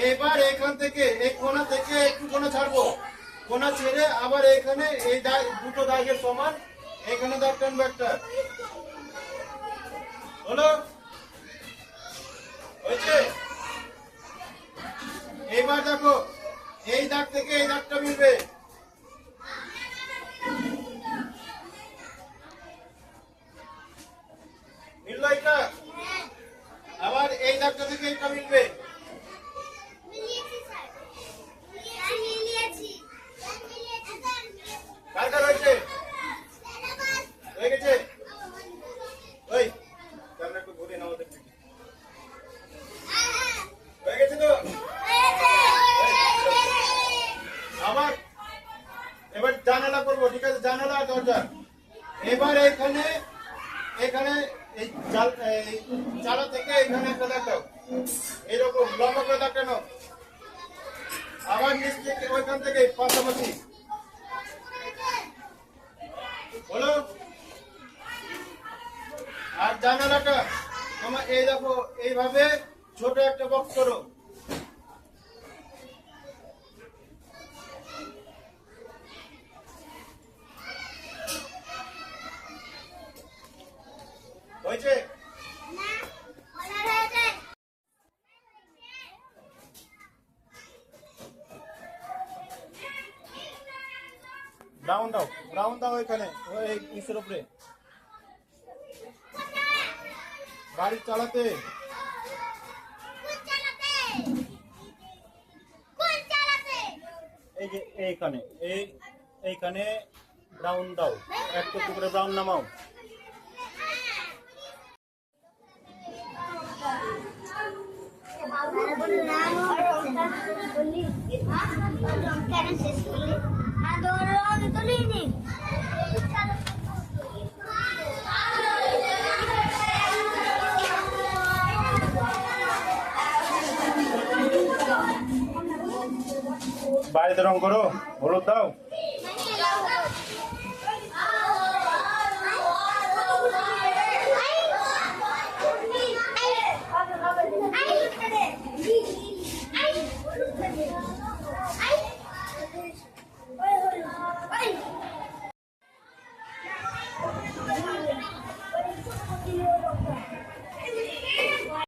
এবার এখান থেকে এই কোণা থেকে একটু কোণা ছাড়বো, কোণা ছেড়ে আবার এখানে এই দাগ, দুটো দাগের সমান এখানে দাগ টানবো একটা। হলো? হয়েছে? এবার দেখো এই দাগ থেকে এই দাগটা মিলবে। মিললো এটা? আবার এই দাগটা থেকে এটা মিলবে। কার কার হয়েছে? হয়ে গেছে? ওই ক্যামেরা একটু ঘুরিয়ে নাও ওদের দিকে। হয়ে গেছে তো? আবার এবার জানালা করবো, ঠিক আছে? জানালা আর দরজা। এবার এখানে এখানে এই চালা থেকে এখানে একটা দাগ দাও, এইরকম লম্বা করে দাগ টানো। আবার নিচ থেকে ওইখান থেকে পাশাপাশি। বলো। আর জানালাটা তোমার এই দেখো এইভাবে ছোট একটা বক্স করো। হয়েছে? ব্রাউন দাও, ব্রাউন দাও এখানে ওই ইসের উপরে গাড়ি চালাতে। এই যে এইখানে এইখানে ব্রাউন দাও, একটু একটু করে ব্রাউন নামাও। বাড়িতে রং করো, হলুদ দাও।